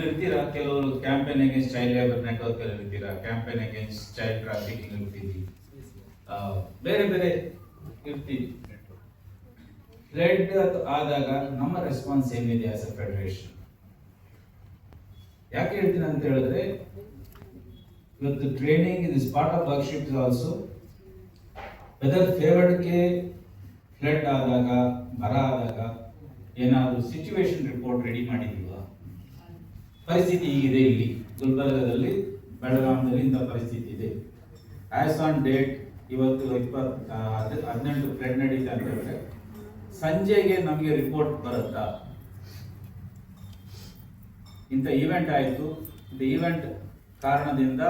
ಇರ್ತೀರಾ, ಕೆಲವರು campaign against child labour network ಅಲ್ಲಿ ಇರ್ತೀರಾ, ಕ್ಯಾಂಪೇನ್ ಅಗೇನ್ಸ್ಟ್ ಚೈಲ್ಡ್ ಟ್ರಾಫಿಕಿಂಗ್ ಇರ್ತೀವಿ, ಬೇರೆ ಬೇರೆ ಇರ್ತೀವಿ. ಫ್ಲಡ್ ಆದಾಗ ನಮ್ಮ ರೆಸ್ಪಾನ್ಸ್ ಏನಿದೆ ಆಸ್ ಎ ಫೆಡರೇಷನ್? ಯಾಕೆ ಹೇಳ್ತೀನಿ ಅಂತ ಹೇಳಿದ್ರೆ, ಇವತ್ತು training is part of workshop also. Weather ಫೇವರ್ಡ್ಗೆ ಫ್ಲಡ್ ಆದಾಗ, ಬರ ಆದಾಗ ಏನಾದರೂ ಸಿಚುವೇಶನ್ ರಿಪೋರ್ಟ್ ರೆಡಿ ಮಾಡಿದೀವಾ? ಪರಿಸ್ಥಿತಿ ಹೀಗಿದೆ, ಇಲ್ಲಿ ಗುಲ್ಬರ್ಗದಲ್ಲಿ, ಬೆಳಗಾಂದಲ್ಲಿ ಇಂಥ ಪರಿಸ್ಥಿತಿ ಇದೆ. ಆಸ್ ಆನ್ ಡೇಟ್ ಇವತ್ತು 18 ಫ್ಲಡ್ ನಡೀತಾ ಅಂತ ಹೇಳಿದ್ರೆ ಸಂಜೆಗೆ ನಮಗೆ ರಿಪೋರ್ಟ್ ಬರುತ್ತಾ? ಇಂಥ ಈವೆಂಟ್ ಆಯಿತು, ಇಂಥ ಈವೆಂಟ್ ಕಾರಣದಿಂದ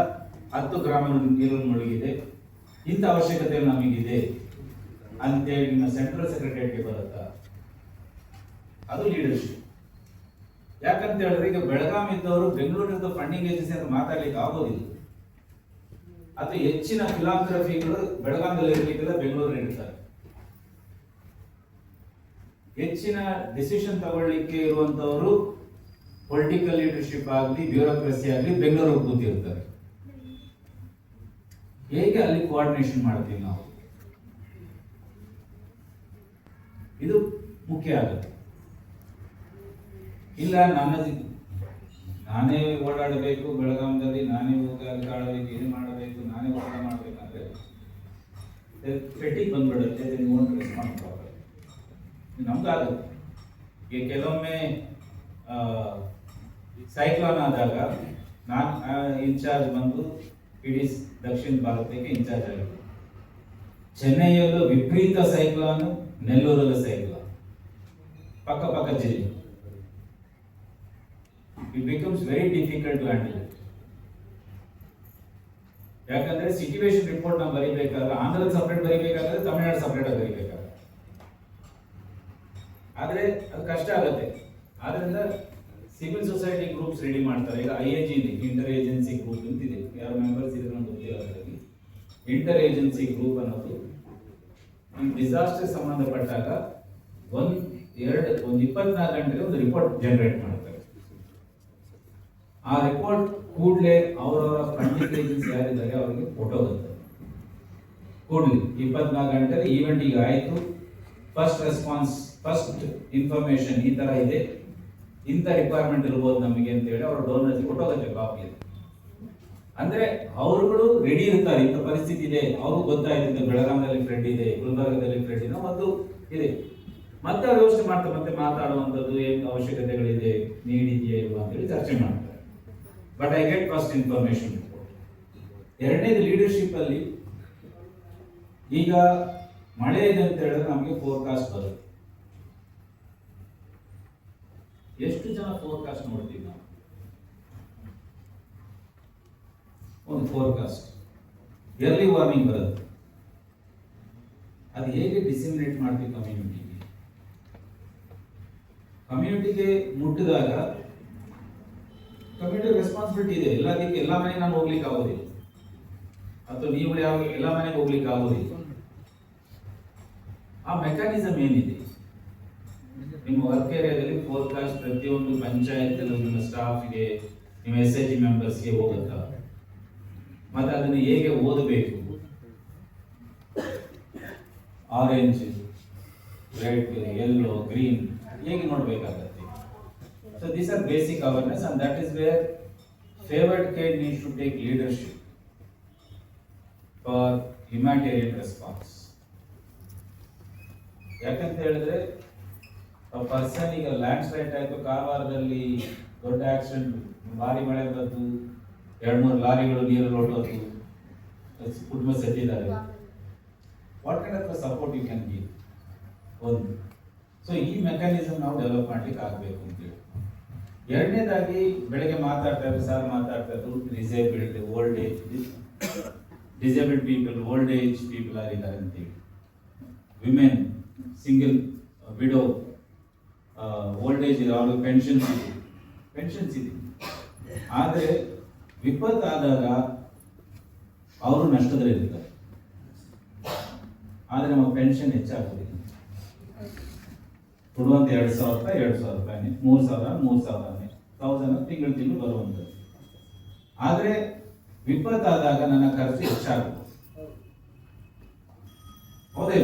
10 ಗ್ರಾಮಗಳು ನೀರು ಮುಳುಗಿದೆ, ಇಂಥ ಅವಶ್ಯಕತೆ ನಮಗಿದೆ ಅಂತೇಳಿ ನಿಮ್ಮ ಸೆಂಟ್ರಲ್ ಸೆಕ್ರೆಟರಿಯೇಟ್ಗೆ ಬರುತ್ತಾ? ಅದು ಲೀಡರ್ಶಿಪ್. ಯಾಕಂತ ಹೇಳಿದ್ರೆ ಈಗ ಬೆಳಗಾಂ ಇದ್ದವರು ಬೆಂಗಳೂರಿನ ಫಂಡಿಂಗ್ ಏಜೆನ್ಸಿ ಅಂತ ಮಾತಾಡ್ಲಿಕ್ಕೆ ಆಗೋದಿಲ್ಲ. ಅಥವಾ ಹೆಚ್ಚಿನ ಫಿಲಾಂಥ್ರಫಿಗಳು ಬೆಳಗಾಂದಲ್ಲಿ ಇರಲಿಕ್ಕೆಲ್ಲ ಬೆಂಗಳೂರಲ್ಲಿ ಇರ್ತಾರೆ. ಹೆಚ್ಚಿನ ಡಿಸಿಷನ್ ತಗೊಳ್ಳಿಕ್ಕೆ ಇರುವಂತವರು ಪೊಲಿಟಿಕಲ್ ಲೀಡರ್ಶಿಪ್ ಆಗಲಿ, ಬ್ಯೂರೋಕ್ರಸಿ ಆಗಲಿ ಬೆಂಗಳೂರಿಗೆ ಕೂತಿರ್ತಾರೆ. ಹೇಗೆ ಅಲ್ಲಿ ಕೋಆರ್ಡಿನೇಷನ್ ಮಾಡ್ತೀವಿ ನಾವು? ಇದು ಮುಖ್ಯ ಆಗುತ್ತೆ. ಇಲ್ಲ ನಾನೇ ಓಡಾಡಬೇಕು, ಬೆಳಗಾಂದಲ್ಲಿ ನಾನೇ ಓಡಾಡಬೇಕು, ಏನು ಮಾಡಬೇಕು, ನಾನೇ ಓಡಾಡ ಮಾಡಬೇಕಂದ್ರೆ ಫೆಟಿಗ್ ಬಂದ್ಬಿಡುತ್ತೆ. ರೆಸ್ಪಾನ್ಸ್ ನಮ್ಗಾಗುತ್ತೆ. ಈಗ ಕೆಲವೊಮ್ಮೆ ಸೈಕ್ಲೋನ್ ಆದಾಗ ನಾನು ಇನ್ಚಾರ್ಜ್ ಬಂದು ಇಡೀ ದಕ್ಷಿಣ ಭಾರತಕ್ಕೆ ಇನ್ಚಾರ್ಜ್ ಆಗಿದೆ. ಚೆನ್ನೈಯಲ್ಲೂ ವಿಪರೀತ ಸೈಕ್ಲೋನ್, ನೆಲ್ಲೂರಲ್ಲೂ ಸೈಕ್ಲೋನ್, ಪಕ್ಕ ಪಕ್ಕ ಜಿಲ್ಲೆ. It becomes very difficult to handle it. ಯಾಕಂದ್ರೆ ಸಿಚುವೇಶನ್ ರಿಪೋರ್ಟ್ ನಾವು ಬರೀಬೇಕಾದ್ರೆ ಆಂಧ್ರದ ಸಪರೇಟ್ ಬರೀಬೇಕಾದ್ರೆ ತಮಿಳುನಾಡು ಸಪರೇಟ್ ಆಗಿ ಬರೀಬೇಕಾದ್ರೆ ಆದ್ರೆ ಅದು ಕಷ್ಟ ಆಗುತ್ತೆ. ಆದ್ರಿಂದ ಸಿವಿಲ್ ಸೊಸೈಟಿ ಗ್ರೂಪ್ಸ್ ರೆಡಿ ಮಾಡ್ತಾರೆ. ಈಗ IAG ಇದೆ, ಇಂಟರ್ ಏಜೆನ್ಸಿ ಗ್ರೂಪ್ ಅಂತಿದೆ. ಯಾರು ಮೆಂಬರ್ಸ್ ಇದ್ರೆ ನಮ್ಗೆ ಗೊತ್ತಿಲ್ಲ. ಅದರಲ್ಲಿ ಇಂಟರ್ ಏಜೆನ್ಸಿ ಗ್ರೂಪ್ ಅನ್ನೋದು ಈ ಡಿಸಾಸ್ಟರ್ ಸಂಬಂಧಪಟ್ಟಾಗ 24 ಗಂಟೆಗೆ ಒಂದು ರಿಪೋರ್ಟ್ ಜನರೇಟ್ ಮಾಡ್ತಾರೆ. ಆ ರಿಪೋರ್ಟ್ ಕೂಡಲೇ ಅವರವರ ಫಂಡಿಂಗ್ ಏಜೆನ್ಸಿ ಯಾರಿದ್ದಾರೆ ಅವರಿಗೆ ಫೋಟೋ ಬರ್ತದೆ. ಕೂಡಲೇ 24 ಗಂಟೆಗೆ ಈವೆಂಟ್ ಈಗ ಆಯಿತು, ಫಸ್ಟ್ ರೆಸ್ಪಾನ್ಸ್, ಫಸ್ಟ್ ಇನ್ಫಾರ್ಮೇಶನ್ ಈ ತರ ಇದೆ, ಇಂಥ ರಿಕ್ವೈರ್ಮೆಂಟ್ ಇರ್ಬೋದು ನಮಗೆ ಅಂತ ಹೇಳಿ ಅವ್ರ ಡೋನರ್ಸ್ ಫೋಟೋ ಕಾಪಿ ಇದೆ. ಅಂದ್ರೆ ಅವರುಗಳು ರೆಡಿ ಇರ್ತಾರೆ. ಇಂಥ ಪರಿಸ್ಥಿತಿ ಇದೆ, ಅವ್ರಿಗೆ ಗೊತ್ತಾಯ್ತು ಬೆಳಗಾಂದಲ್ಲಿ ಫ್ಲಡ್ ಇದೆ, ಗುಲ್ಬರ್ಗದಲ್ಲಿ ಫ್ಲಡ್ ಇದೆ, ಒಂದು ಇದೆ. ಮತ್ತೆ ಅವ್ರು ಯೋಚನೆ ಮಾಡ್ತಾರೆ, ಮತ್ತೆ ಮಾತಾಡುವಂಥದ್ದು, ಏನು ಅವಶ್ಯಕತೆಗಳಿದೆ, ನೀಡಿದೆಯಾ ಇಲ್ವಾ ಅಂತೇಳಿ ಚರ್ಚೆ ಮಾಡ್ತಾರೆ. But I get first information report. ಎರಡನೇದು ಲೀಡರ್ಶಿಪ್ ಅಲ್ಲಿ ಈಗ ಮಳೆ ಇದೆ ಅಂತ ಹೇಳಿದ್ರೆ ನಮಗೆ ಫೋರ್ಕಾಸ್ಟ್ ಬರುತ್ತೆ. ಎಷ್ಟು ಜನ ಫೋರ್ಕಾಸ್ಟ್ ನೋಡ್ತೀವಿ ನಾವು? ಒಂದು ಫೋರ್ಕಾಸ್ಟ್ ಇಯರ್ಲಿ ವಾರ್ನಿಂಗ್ ಬರುತ್ತೆ. ಅದು ಹೇಗೆ ಡಿಸಿಮಿನೇಟ್ ಮಾಡ್ತೀವಿ ಕಮ್ಯುನಿಟಿಗೆ ಮುಟ್ಟಿದಾಗ ಕಮ್ಯುನಿಟಿ ರೆಸ್ಪಾನ್ಸಿಬಿಲಿಟಿ ಇದೆ. ಎಲ್ಲದಕ್ಕೆ ಎಲ್ಲ ಮನೆಗೆ ನಾನು ಹೋಗ್ಲಿಕ್ಕೆ ಆಗೋದಿಲ್ಲ, ಅಥವಾ ನೀವು ಯಾವ ಎಲ್ಲ ಮನೆಗೆ ಹೋಗ್ಲಿಕ್ಕೆ ಆಗೋದಿಲ್ಲ. ಆ ಮೆಕ್ಯಾನಿಸಮ್ ಏನಿದೆ ನಿಮ್ಮ ವರ್ಕ್ ಏರಿಯಾದಲ್ಲಿ ಫೋರ್ಕಾಸ್ಟ್ ಪ್ರತಿಯೊಂದು ಪಂಚಾಯತ್ ನಿಮ್ಮ ಸ್ಟಾಫ್ಗೆ, ನಿಮ್ಮ SHG ಮೆಂಬರ್ಸ್ಗೆ ಹೋಗುತ್ತಾ? ಮತ್ತೆ ಅದನ್ನು ಹೇಗೆ ಓದಬೇಕು? ಆರೆಂಜ್, ರೆಡ್, ಯೆಲ್ಲೋ, ಗ್ರೀನ್ ಹೇಗೆ ನೋಡ್ಬೇಕಾಗತ್ತೆ? So these are basic awareness, and that is where favored care needs to take leadership for humanitarian response. ಯಾಕಂತ ಹೇಳಿದ್ರೆ ಪರ್ಸನ್ ಈಗ ಲ್ಯಾಂಡ್ ಸ್ಲೈಡ್ ಆಯ್ತು, ಕಾರವಾರದಲ್ಲಿ ದೊಡ್ಡ ಆಕ್ಸಿಡೆಂಟ್, ಭಾರಿ ಮಳೆ ಬಂತು, 2-3 ಲಾರಿಗಳು ನೀರಲ್ಲಿ ಹೊರಟೋದು, ಕುಟುಂಬ ಸತ್ತಿದ್ದಾರೆ. What kind of support you can give? ಒಂದು ಸೊ ಈ ಮೆಕ್ಯಾನಿಸಮ್ ನಾವು ಡೆವಲಪ್ ಮಾಡ್ಲಿಕ್ಕೆ ಆಗಬೇಕು ಅಂತೇಳಿ. ಎರಡನೇದಾಗಿ ಬೆಳಗ್ಗೆ ಮಾತಾಡ್ತಾರೆ, ಸಾರ್ ಮಾತಾಡ್ತಾರೆ, disabled, old age, disabled people, old age people ಆಗಿದ್ದಾರೆ ಅಂತೇಳಿ, women, single widow, old age ಇದೆ, ಅವ್ರಿಗೆ ಪೆನ್ಷನ್ಸ್ ಇದೆ. ಆದರೆ ವಿಪತ್ತಾದಾಗ ಅವರು ನಷ್ಟದಲ್ಲಿರ್ತಾರೆ. ಆದರೆ ನಮ್ಮ ಪೆನ್ಷನ್ ಹೆಚ್ಚಾಗೋದಿಲ್ಲ. ಕೊಡುವಂತ 2,000 ರೂಪಾಯಿ, 2,000 ರೂಪಾಯಿ, 3,000, 3,000. 1000 ತಿಂಗಳು ಬರುವಂಥದ್ದು. ಆದರೆ ವಿಪತ್ತಾದಾಗ ನನ್ನ ಖರ್ಚು ಹೆಚ್ಚಾಗುತ್ತೆ. ಹೌದೇ